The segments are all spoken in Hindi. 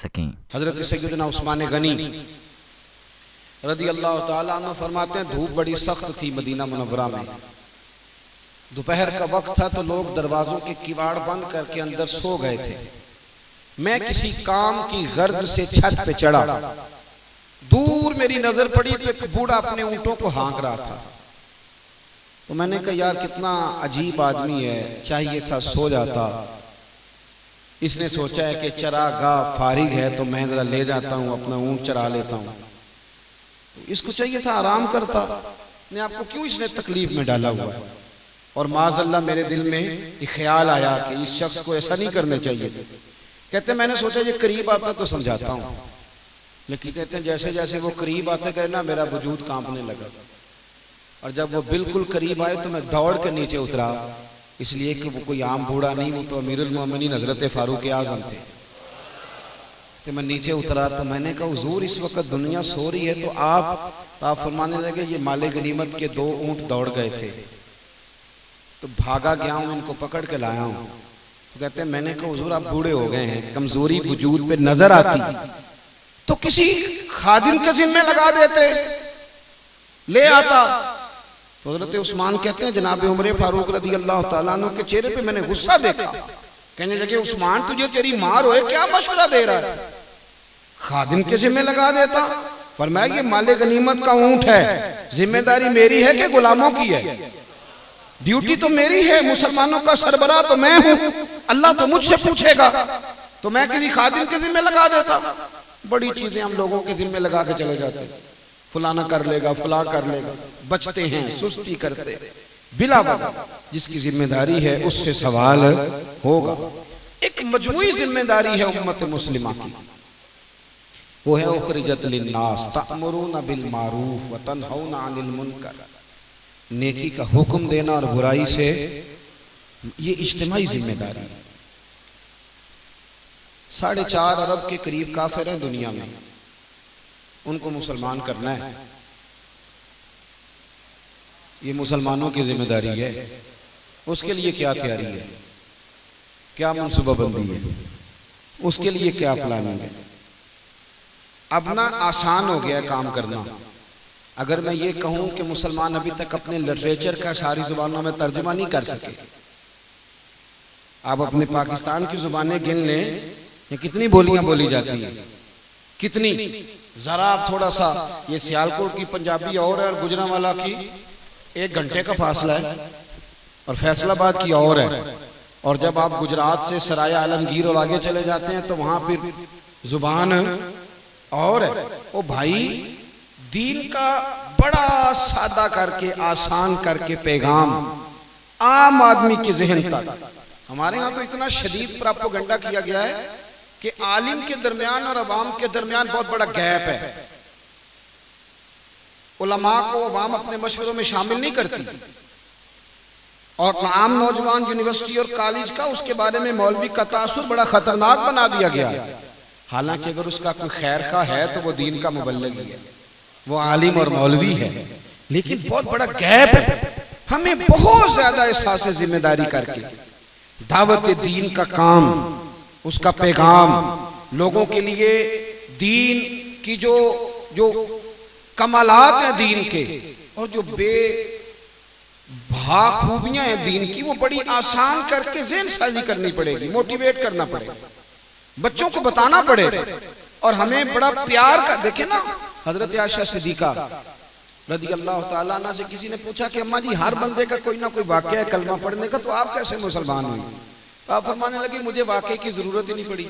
सकें। हजरत सैयदना उस्मान गनी रदी अल्लाह ताला अन्हु फरमाते हैं, धूप बड़ी सख्त थी मदीना मुनव्वरा में। दोपहर का वक्त था तो लोग दरवाजों के किवाड़ बंद करके अंदर सो गए थे। मैं किसी काम की गर्ज से छत पे चढ़ा, दूर मेरी नजर पड़ी तो एक बूढ़ा अपने ऊंटों को हाँक रहा था। तो मैंने कहा यार कितना अजीब आदमी है, चाहिए था सो जाता। इसने सोचा है कि चरागाह फारिग है तो मैं जरा ले जाता हूँ, अपना ऊंट चरा लेता हूँ। तो इसको चाहिए था आराम करता, ने आपको क्यों इसने तकलीफ में डाला हुआ है। और माज़अल्लाह मेरे दिल में ये ख्याल आया कि इस शख्स को ऐसा नहीं करना चाहिए। कहते मैंने सोचा ये करीब आता तो समझाता हूँ, लेकिन कहते हैं जैसे जैसे वो करीब आते गए ना मेरा वजूद कांपने लगा। और जब वो बिल्कुल करीब आए तो मैं दौड़ कर नीचे उतरा, इसलिए कि वो कोई आम बूढ़ा नहीं, वो तो अमीरुल मोमिनीन हजरत फारूक आज़म थे। तो मैं नीचे उतरा तो मैंने कहा हुजूर इस वक्त दुनिया सो रही है तो आप फरमाने लगे ये माले गनीमत के 2 ऊंट दौड़ गए थे तो भागा गया हूं, इनको पकड़ के लाया हूं। तो कहते हैं मैंने कहा हुजूर आप बूढ़े हो गए हैं, कमजोरी वजूद पे नजर आती तो किसी खादिम के जिम्मे लगा देते, ले आता। तो हजरत उस्मान कहते हैं जनाब उमर फारूक रदी अल्लाह ताला अन्हु के चेहरे पे मैंने गुस्सा देखा। कहने लगे उस्मान तुझे तेरी मार होए क्या मशवरा दे रहा है, खादिम के जिम्मे लगा देता। फरमाया ये माले गनीमत का ऊंट है, जिम्मेदारी मेरी है कि गुलामों की है, ड्यूटी तो मेरी है, मुसलमानों का सरबराह तो मैं हूं, अल्लाह तो मुझसे पूछेगा। तो मैं किसी खादिम के जिम्मे लगा देता। बड़ी चीजें हम लोगों के जिम्मे लगा के चले जाते, फलाना कर लेगा, फला कर लेगा, बचते हैं, सुस्ती करते, बिला वजह जिसकी जिम्मेदारी है उससे सवाल होगा। एक मजमूई जिम्मेदारी है उम्मत मुस्लिमा की, वो है उखरिजत लिन्नास तअमुरूना बिल मारूफ व तनहौना अनिल मुनकर, नेकी का हुक्म देना और बुराई से, ये इज्तिमाई जिम्मेदारी है। 4.5 अरब के करीब काफिर हैं दुनिया में, उनको मुसलमान करना है, ये मुसलमानों की जिम्मेदारी है। उसके लिए क्या तैयारी है, क्या मनसूबाबंदी है, उसके लिए क्या प्लानिंग है। अब ना आसान हो गया काम करना। अगर मैं ये कहूं कि मुसलमान अभी तक अपने लिटरेचर का सारी जुबानों में तर्जुमा नहीं कर सके, आप अपने पाकिस्तान की जुबानें गिन लें, ये कितनी बोलियां बोली जाती हैं, कितनी। जरा आप थोड़ा सा, ये सियालकोट की पंजाबी और है और गुजरांवाला की 1 घंटे का फासला है और फैसलाबाद की और है। और जब आप गुजरात से सराय आलमगीर और आगे चले जाते हैं तो वहां फिर जुबान और है। ओ भाई, दीन का बड़ा सादा करके, आसान करके पैगाम आम आदमी के ज़हन तक। हमारे यहाँ तो इतना शदीद प्रोपेगेंडा किया गया है कि आलिम के दरमियान और अवाम के दरमियान बहुत बड़ा गैप है। उलमा को अवाम अपने मशवरों में शामिल नहीं करती, और आम नौजवान यूनिवर्सिटी और कॉलेज का उसके बारे में मौलवी का तासुर बड़ा खतरनाक बना दिया गया है। हालांकि अगर उसका कोई खैर का है तो वो दीन का मुबल्लिग है, वो आलिम और मौलवी है, लेकिन बहुत बड़ा गैप है। हमें बहुत ज्यादा एहसास जिम्मेदारी करके दावत दीन का काम, उसका पैगाम लोगों के लिए, दीन की जो कमालात हैं दीन के और जो खूबियां हैं दीन की, वो बड़ी आसान करके ज़हन साजी करनी पड़ेगी, मोटिवेट करना पड़ेगा, बच्चों को बताना पड़ेगा। और हमें बड़ा प्यार का, देखे ना हजरत आयशा सिद्दीका रदी अल्लाह ताला अन्हा से किसी ने पूछा कि अम्मा जी हर बंदे का कोई ना कोई वाक़या है कलमा पढ़ने का, तो आप कैसे मुसलमान हुई? तो आप फरमाने लगी मुझे वाक़े की जरूरत ही नहीं पड़ी,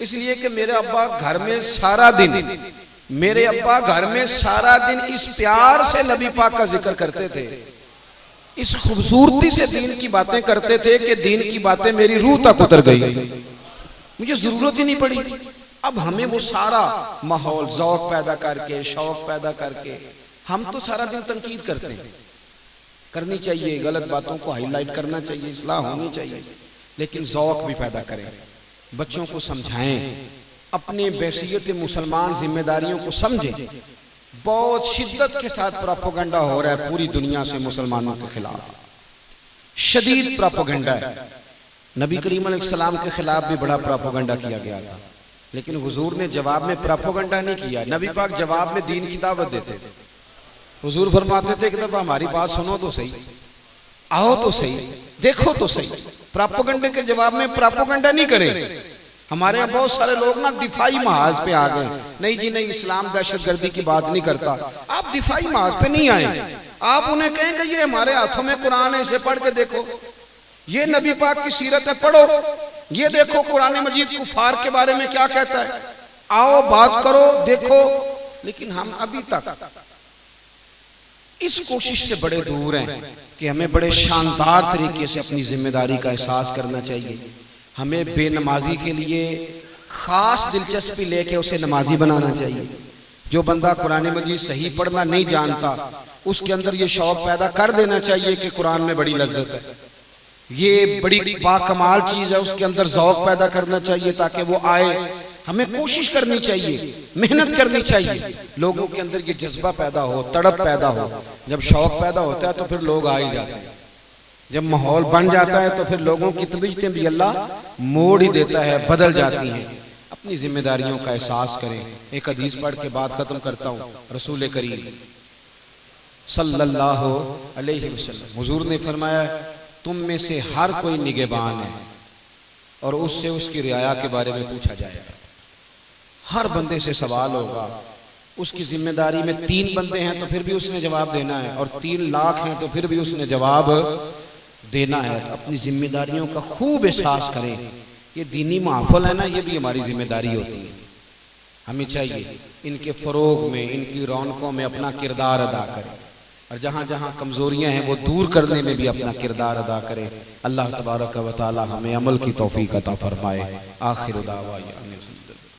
इसलिए कि मेरे अब्बा घर में सारा दिन इस प्यार से नबी पाक का जिक्र करते थे, इस खूबसूरती से दीन की बातें करते थे कि दीन की बातें मेरी रूह तक उतर गई, मुझे जरूरत ही नहीं पड़ी। अब हमें वो सारा माहौल ज़ौक़ पैदा करके, शौक पैदा करके, हम तो सारा दिन तनकीद करते हैं, करनी चाहिए, गलत बातों को हाईलाइट करना चाहिए, इस्लाह होनी चाहिए, लेकिन ज़ौक़ भी पैदा करें, बच्चों को समझाएं, अपने बैसियत मुसलमान जिम्मेदारियों को समझें। बहुत शिद्दत के साथ प्रोपेगेंडा हो रहा है पूरी दुनिया से मुसलमानों के खिलाफ, शदीद प्रोपेगेंडा है। नबी करीम अलैहिस्सलाम के खिलाफ भी बड़ा प्रोपेगेंडा किया गया था, लेकिन हुजूर ने जवाब में प्रोपेगेंडा नहीं किया। नबी पाक जवाब में दीन की दावत देते थे। हुजूर फरमाते थे कि दफा हमारी बात सुनो तो सही, आओ तो सही, देखो तो सही। प्रोपेगेंडे के जवाब में प्रोपेगेंडा नहीं करें। हमारे यहाँ बहुत सारे लोग ना दिफाई महाज पे आ गए। नहीं जी नहीं, इस्लाम दहशतगर्दी की बात नहीं करता। आप दिफाई महाज पे नहीं आए। आप उन्हें कहें कि ये हमारे हाथों में कुरान है, इसे पढ़ के देखो, ये नबी पाक की सीरत है, पढ़ो, ये देखो कुरान मजीद कुफार के बारे में क्या कहता है, आओ बात करो, देखो। लेकिन हम अभी तक इस कोशिश से बड़े दूर हैं कि हमें बड़े शानदार तरीके से अपनी जिम्मेदारी का एहसास करना चाहिए। हमें बेनमाजी के लिए खास दिलचस्पी लेके उसे नमाजी बनाना चाहिए। जो बंदा कुरान मजीद सही पढ़ना नहीं जानता, उसके अंदर ये शौक पैदा कर देना चाहिए कि कुरान में बड़ी लज्जत है, ये बड़ी बाकमाल चीज है, उसके अंदर ज़ौक़ पैदा करना चाहिए ताकि वो आए। हमें कोशिश करनी चाहिए, मेहनत करनी चाहिए, लोगों के अंदर ये जज्बा पैदा हो, तड़प पैदा हो। जब शौक पैदा होता है तो फिर लोग आ ही जाते हैं। जब माहौल बन जाता है तो फिर लोगों की तबीयतें भी अल्लाह मोड़ ही देता है, बदल जाती हैं। अपनी जिम्मेदारियों का एहसास करें। एक हदीस पढ़ के बात खत्म करता हूँ। रसूल करीम सल्लल्लाहु अलैहि वसल्लम हुजूर ने फरमाया, तुम में से हर कोई निगहबान है और उससे उसकी रियाया के बारे में पूछा जाएगा। हर बंदे से सवाल होगा। उसकी जिम्मेदारी में 3 बंदे हैं तो फिर भी उसने जवाब देना है, और 3 लाख हैं तो फिर भी उसने जवाब देना है। तो अपनी जिम्मेदारियों का खूब एहसास करें। ये दीनी महफिल है ना, ये भी हमारी जिम्मेदारी होती है। हमें चाहिए इनके फरोग में, इनकी रौनकों में अपना किरदार अदा करें, और जहाँ जहाँ कमजोरियां हैं वो दूर करने में भी अपना किरदार अदा करें। अल्लाह तबारक व तआला हमें अमल की तौफीक अता फरमाए। आखिर दावा